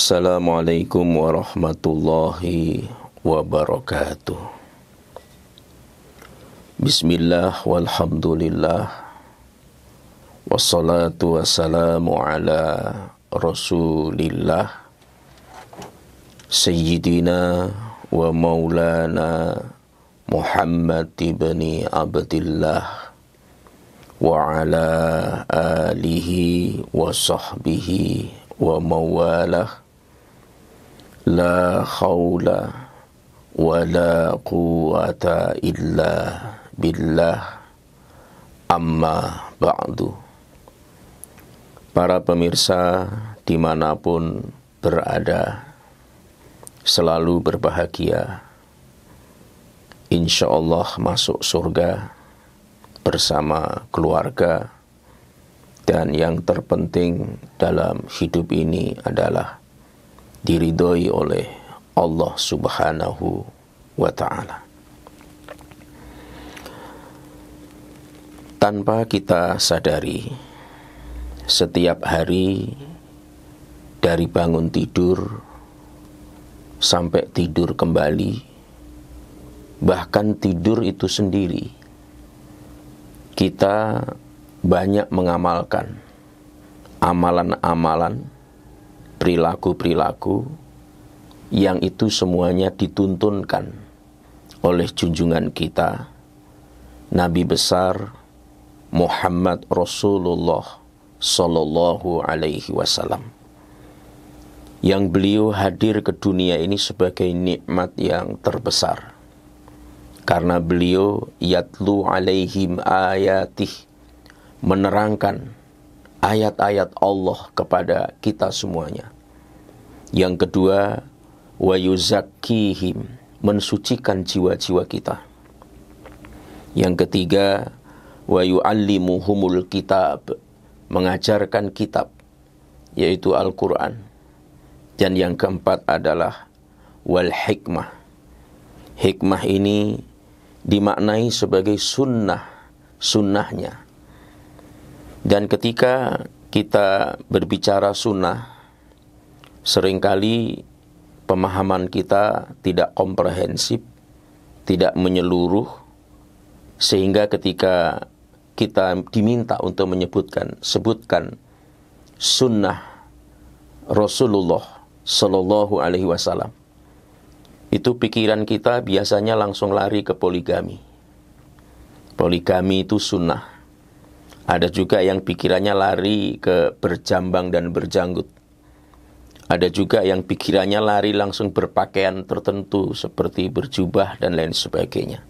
Assalamualaikum warahmatullahi wabarakatuh. Bismillah walhamdulillah, wassalatu wassalamu ala rasulillah, Sayyidina wa maulana Muhammad ibni Abdillah wa ala alihi wa sahbihi wa mawalah, la khawla wa la quwata illa billah, amma ba'du. Para pemirsa dimanapun berada, selalu berbahagia, insyaallah masuk surga bersama keluarga. Dan yang terpenting dalam hidup ini adalah diridhoi oleh Allah Subhanahu wa ta'ala. Tanpa kita sadari, setiap hari dari bangun tidur sampai tidur kembali, bahkan tidur itu sendiri, kita banyak mengamalkan amalan-amalan, perilaku-perilaku yang itu semuanya dituntunkan oleh junjungan kita, Nabi besar Muhammad Rasulullah Sallallahu Alaihi Wasallam, yang beliau hadir ke dunia ini sebagai nikmat yang terbesar, karena beliau yatlu alaihim ayatih, menerangkan ayat-ayat Allah kepada kita semuanya. Yang kedua, wa yuzakkihim, mensucikan jiwa-jiwa kita. Yang ketiga, wa yu'allimuhumul kitab, mengajarkan kitab, yaitu Al-Quran. Dan yang keempat adalah wal hikmah. Hikmah ini dimaknai sebagai sunnahnya. Dan ketika kita berbicara sunnah, seringkali pemahaman kita tidak komprehensif, tidak menyeluruh, sehingga ketika kita diminta untuk sebutkan sunnah Rasulullah Sallallahu Alaihi Wasallam, itu pikiran kita biasanya langsung lari ke poligami. Poligami itu sunnah. Ada juga yang pikirannya lari ke berjambang dan berjanggut. Ada juga yang pikirannya lari langsung berpakaian tertentu seperti berjubah dan lain sebagainya.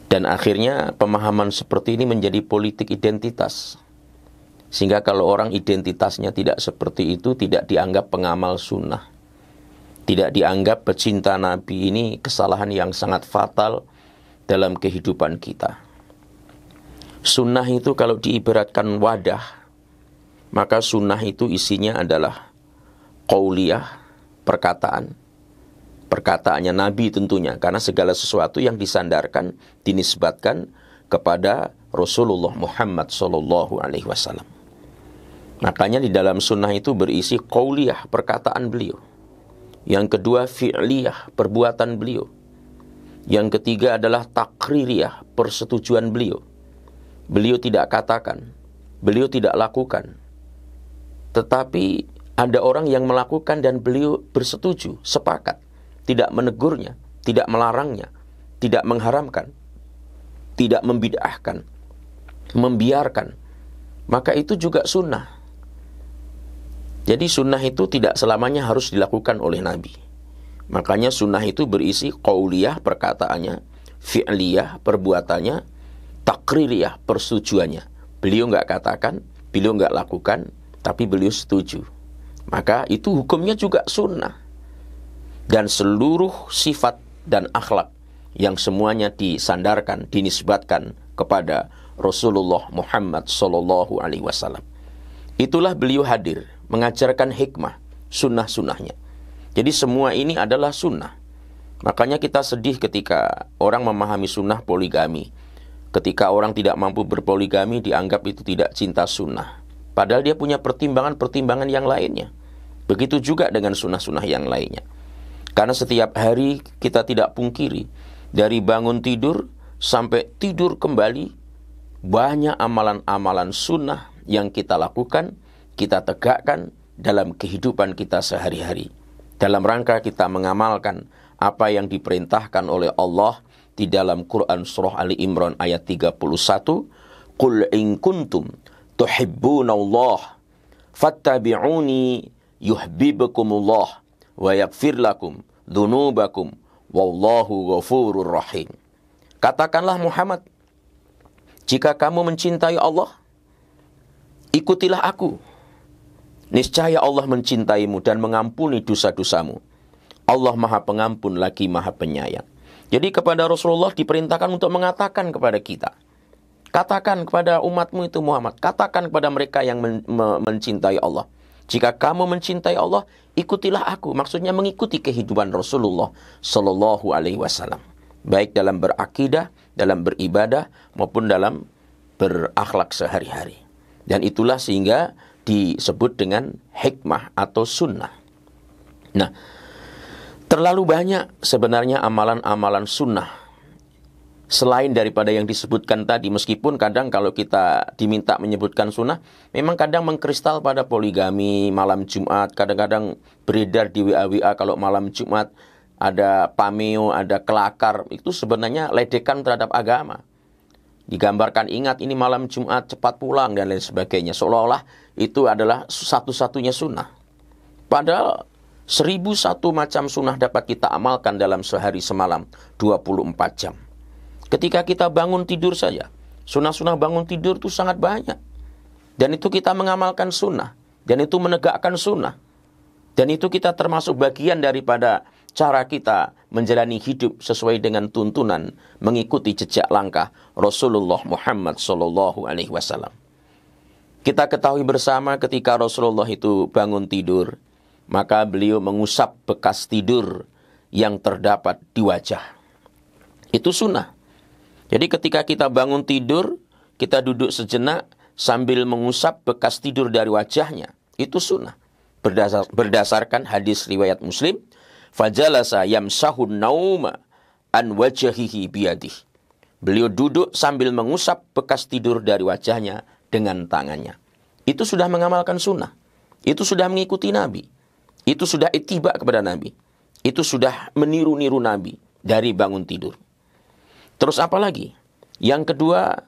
Dan akhirnya pemahaman seperti ini menjadi politik identitas. Sehingga kalau orang identitasnya tidak seperti itu, tidak dianggap pengamal sunnah. Tidak dianggap pecinta Nabi. Ini kesalahan yang sangat fatal dalam kehidupan kita. Sunnah itu kalau diibaratkan wadah, maka sunnah itu isinya adalah qauliyah, perkataannya Nabi tentunya, karena segala sesuatu yang disandarkan, dinisbatkan kepada Rasulullah Muhammad Sallallahu Alaihi Wasallam. Makanya di dalam sunnah itu berisi qauliyah, perkataan beliau. Yang kedua fi'liyah, perbuatan beliau. Yang ketiga adalah takririyah, persetujuan beliau. Beliau tidak katakan, beliau tidak lakukan. Tetapi ada orang yang melakukan dan beliau bersetuju, sepakat. Tidak menegurnya, tidak melarangnya, tidak mengharamkan, tidak membid'ahkan, membiarkan. Maka itu juga sunnah. Jadi sunnah itu tidak selamanya harus dilakukan oleh Nabi. Makanya sunnah itu berisi qauliyah, perkataannya, fi'liyah, perbuatannya, takririyah, persetujuannya. Beliau nggak katakan, beliau nggak lakukan, tapi beliau setuju. Maka itu hukumnya juga sunnah. Dan seluruh sifat dan akhlak yang semuanya disandarkan, dinisbatkan kepada Rasulullah Muhammad Sallallahu Alaihi Wasallam. Itulah beliau hadir, mengajarkan hikmah, sunnah-sunnahnya. Jadi semua ini adalah sunnah. Makanya kita sedih ketika orang memahami sunnah poligami. Ketika orang tidak mampu berpoligami, dianggap itu tidak cinta sunnah. Padahal dia punya pertimbangan-pertimbangan yang lainnya. Begitu juga dengan sunnah-sunnah yang lainnya. Karena setiap hari kita tidak pungkiri, dari bangun tidur sampai tidur kembali, banyak amalan-amalan sunnah yang kita lakukan, kita tegakkan dalam kehidupan kita sehari-hari. Dalam rangka kita mengamalkan apa yang diperintahkan oleh Allah di dalam Quran Surah Ali Imran ayat 31. Qul in kuntum tuhibbunallah fattabi'uni yuhibbukumullah wa yaghfir lakum dzunubakum wallahu ghafurur rahim. Katakanlah Muhammad, jika kamu mencintai Allah, ikutilah aku. Niscaya Allah mencintaimu dan mengampuni dosa-dosamu. Allah Maha Pengampun lagi Maha Penyayang. Jadi kepada Rasulullah diperintahkan untuk mengatakan kepada kita, katakan kepada umatmu itu Muhammad, katakan kepada mereka yang mencintai Allah, jika kamu mencintai Allah, ikutilah aku. Maksudnya mengikuti kehidupan Rasulullah Sallallahu Alaihi Wasallam, baik dalam berakidah, dalam beribadah, maupun dalam berakhlak sehari-hari. Dan itulah sehingga disebut dengan hikmah atau sunnah. Nah, terlalu banyak sebenarnya amalan-amalan sunnah selain daripada yang disebutkan tadi. Meskipun kadang kalau kita diminta menyebutkan sunnah, memang kadang mengkristal pada poligami malam Jumat. Kadang-kadang beredar di WA kalau malam Jumat ada pameo, ada kelakar. Itu sebenarnya ledekan terhadap agama. Digambarkan, ingat ini malam Jumat, cepat pulang dan lain sebagainya. Seolah-olah itu adalah satu-satunya sunnah. Padahal 1001 macam sunnah dapat kita amalkan dalam sehari semalam 24 jam. Ketika kita bangun tidur saja, sunnah-sunnah bangun tidur itu sangat banyak. Dan itu kita mengamalkan sunnah. Dan itu menegakkan sunnah. Dan itu kita termasuk bagian daripada cara kita menjalani hidup sesuai dengan tuntunan mengikuti jejak langkah Rasulullah Muhammad Sallallahu Alaihi Wasallam. Kita ketahui bersama ketika Rasulullah itu bangun tidur, maka beliau mengusap bekas tidur yang terdapat di wajah. Itu sunnah. Jadi ketika kita bangun tidur, kita duduk sejenak sambil mengusap bekas tidur dari wajahnya. Itu sunnah. Berdasarkan hadis riwayat Muslim, fajalasa yamsahun nauma an wajhihi biyadih. Beliau duduk sambil mengusap bekas tidur dari wajahnya dengan tangannya. Itu sudah mengamalkan sunnah. Itu sudah mengikuti Nabi. Itu sudah ittiba kepada Nabi. Itu sudah meniru-niru Nabi dari bangun tidur. Terus apa lagi? Yang kedua,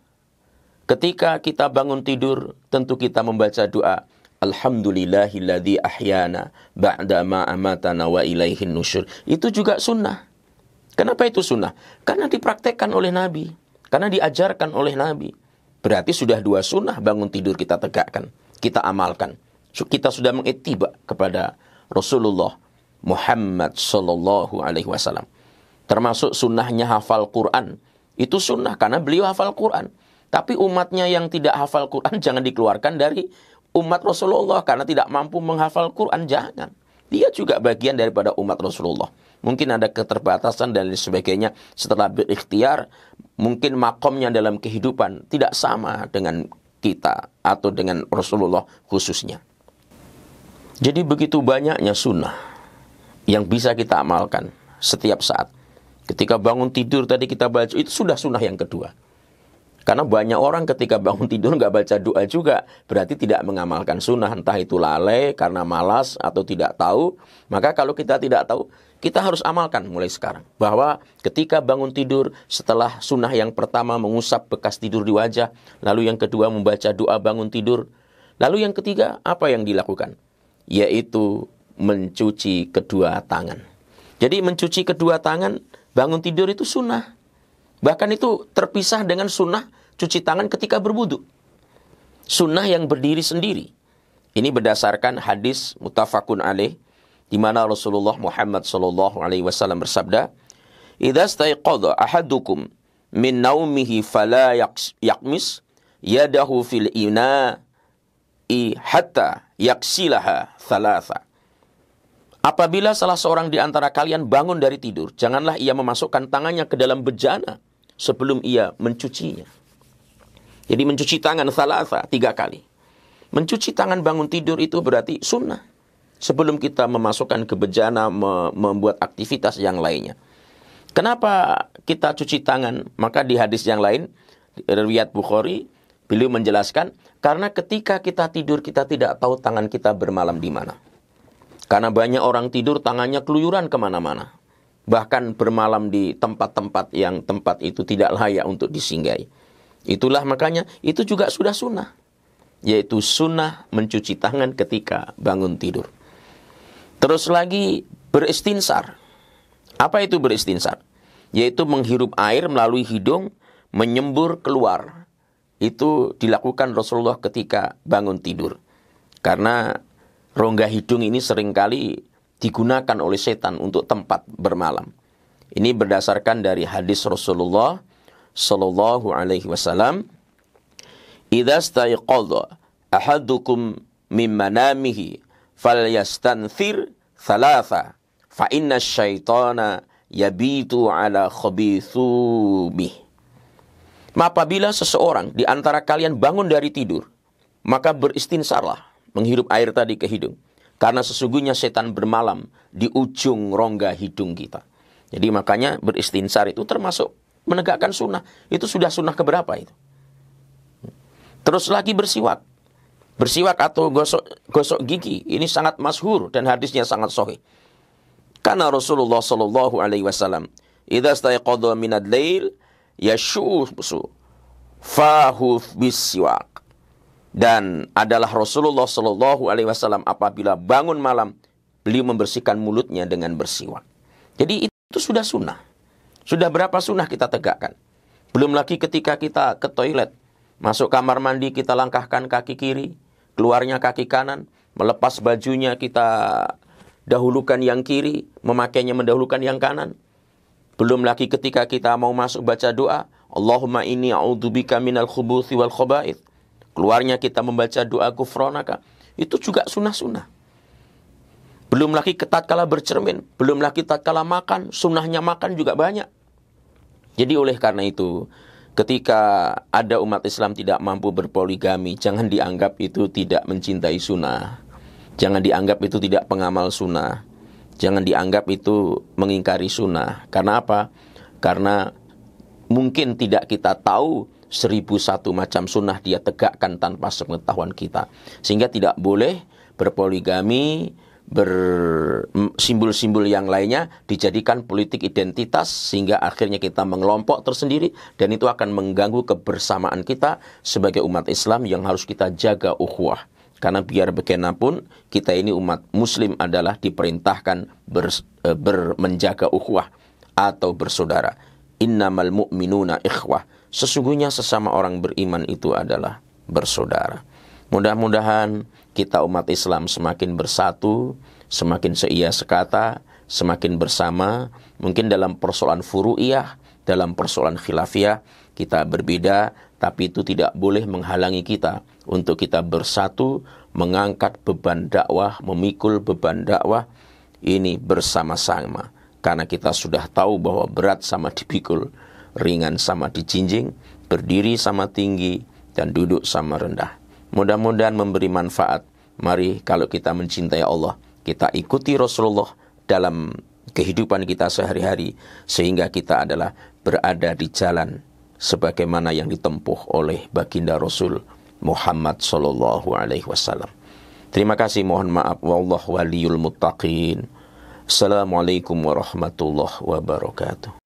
ketika kita bangun tidur, tentu kita membaca doa, Alhamdulillahilladzi ahyana ba'da ma amatana wa ilaihin nusyur. Itu juga sunnah. Kenapa itu sunnah? Karena dipraktekkan oleh Nabi. Karena diajarkan oleh Nabi. Berarti sudah 2 sunnah bangun tidur kita tegakkan. Kita amalkan. Kita sudah mengittiba kepada Rasulullah Muhammad Sallallahu Alaihi Wasallam. Termasuk sunnahnya hafal Quran. Itu sunnah karena beliau hafal Quran. Tapi umatnya yang tidak hafal Quran jangan dikeluarkan dari umat Rasulullah karena tidak mampu menghafal Quran. Jangan. Dia juga bagian daripada umat Rasulullah. Mungkin ada keterbatasan dan sebagainya. Setelah berikhtiar, mungkin makomnya dalam kehidupan tidak sama dengan kita atau dengan Rasulullah khususnya. Jadi begitu banyaknya sunnah yang bisa kita amalkan setiap saat. Ketika bangun tidur tadi kita baca, itu sudah sunnah yang kedua. Karena banyak orang ketika bangun tidur nggak baca doa juga, berarti tidak mengamalkan sunnah. Entah itu lalai, karena malas, atau tidak tahu. Maka kalau kita tidak tahu, kita harus amalkan mulai sekarang. Bahwa ketika bangun tidur, setelah sunnah yang pertama mengusap bekas tidur di wajah, lalu yang kedua membaca doa bangun tidur, lalu yang ketiga apa yang dilakukan? Yaitu mencuci kedua tangan. Jadi mencuci kedua tangan, bangun tidur itu sunnah. Bahkan itu terpisah dengan sunnah cuci tangan ketika berwudu. Sunnah yang berdiri sendiri. Ini berdasarkan hadis muttafaqun alaih, di mana Rasulullah Muhammad sallallahu alaihi wasallam bersabda, "Idza staiqadha ahadukum min naumihi fala yaqmis yadahu fil ina'i hatta yaksilaha thalatha." Apabila salah seorang di antara kalian bangun dari tidur, janganlah ia memasukkan tangannya ke dalam bejana sebelum ia mencucinya. Jadi mencuci tangan thalatha 3 kali. Mencuci tangan bangun tidur itu berarti sunnah. sebelum kita memasukkan ke bejana, membuat aktivitas yang lainnya. Kenapa kita cuci tangan? Maka di hadis yang lain, riwayat Bukhari, beliau menjelaskan, karena ketika kita tidur, kita tidak tahu tangan kita bermalam di mana. Karena banyak orang tidur, tangannya keluyuran kemana-mana. Bahkan bermalam di tempat-tempat yang tempat itu tidak layak untuk disinggahi. Itulah makanya, itu juga sudah sunnah. Yaitu sunnah mencuci tangan ketika bangun tidur. Terus lagi beristinsar. Apa itu beristinsar? Yaitu menghirup air melalui hidung, menyembur keluar. Itu dilakukan Rasulullah ketika bangun tidur. Karena rongga hidung ini seringkali digunakan oleh setan untuk tempat bermalam. Ini berdasarkan dari hadis Rasulullah sallallahu alaihi wasallam, "Idza staiqadha ahadukum min manamihi falyastanthir thalatha fa inna syaitana yabitu ala khabithubih." Apabila seseorang di antara kalian bangun dari tidur, maka beristinsarlah, menghirup air tadi ke hidung. Karena sesungguhnya setan bermalam di ujung rongga hidung kita. Jadi makanya beristinsar itu termasuk menegakkan sunnah. Itu sudah sunnah keberapa itu? Terus lagi bersiwak. Bersiwak atau gosok gigi. Ini sangat masyhur dan hadisnya sangat sahih. Karena Rasulullah sallallahu alaihi wasallam, "Idza staiqadha minal lail yashushu fahu bisiwak." Dan adalah Rasulullah sallallahu alaihi wasallam apabila bangun malam, beliau membersihkan mulutnya dengan bersiwak. Jadi itu sudah sunnah. Sudah berapa sunnah kita tegakkan? Belum lagi ketika kita ke toilet, masuk kamar mandi kita langkahkan kaki kiri, keluarnya kaki kanan, melepas bajunya kita dahulukan yang kiri, memakainya mendahulukan yang kanan. Belum lagi ketika kita mau masuk baca doa, Allahumma inni a'udzubika minal khubuthi wal khaba'ith. Keluarnya kita membaca doa ghufranaka. Itu juga sunnah-sunnah. Belum lagi tatkala bercermin, belum lagi tatkala makan, sunnahnya makan juga banyak. Jadi oleh karena itu, ketika ada umat Islam tidak mampu berpoligami, jangan dianggap itu tidak mencintai sunnah. Jangan dianggap itu tidak pengamal sunnah. Jangan dianggap itu mengingkari sunnah. Karena apa? Karena mungkin tidak kita tahu 1001 macam sunnah dia tegakkan tanpa sepengetahuan kita. Sehingga tidak boleh berpoligami, bersimbol-simbol yang lainnya dijadikan politik identitas sehingga akhirnya kita mengelompok tersendiri dan itu akan mengganggu kebersamaan kita sebagai umat Islam yang harus kita jaga ukhuwah. Karena biar bagaimanapun kita ini umat muslim adalah diperintahkan menjaga ukhuwah atau bersaudara. Innamal mu'minuna ikhwah. Sesungguhnya sesama orang beriman itu adalah bersaudara. Mudah-mudahan kita umat Islam semakin bersatu, semakin seia sekata, semakin bersama. Mungkin dalam persoalan furu'iyah, dalam persoalan khilafiyah, kita berbeda, tapi itu tidak boleh menghalangi kita untuk kita bersatu, mengangkat beban dakwah, memikul beban dakwah ini bersama-sama. Karena kita sudah tahu bahwa berat sama dipikul, ringan sama dijinjing, berdiri sama tinggi, dan duduk sama rendah. Mudah-mudahan memberi manfaat. Mari kalau kita mencintai Allah, kita ikuti Rasulullah dalam kehidupan kita sehari-hari, sehingga kita adalah berada di jalan sebagaimana yang ditempuh oleh baginda Rasul Muhammad sallallahu alaihi wasallam. Terima kasih, mohon maaf. Wallahu waliyul muttaqin. Assalamualaikum warahmatullahi wabarakatuh.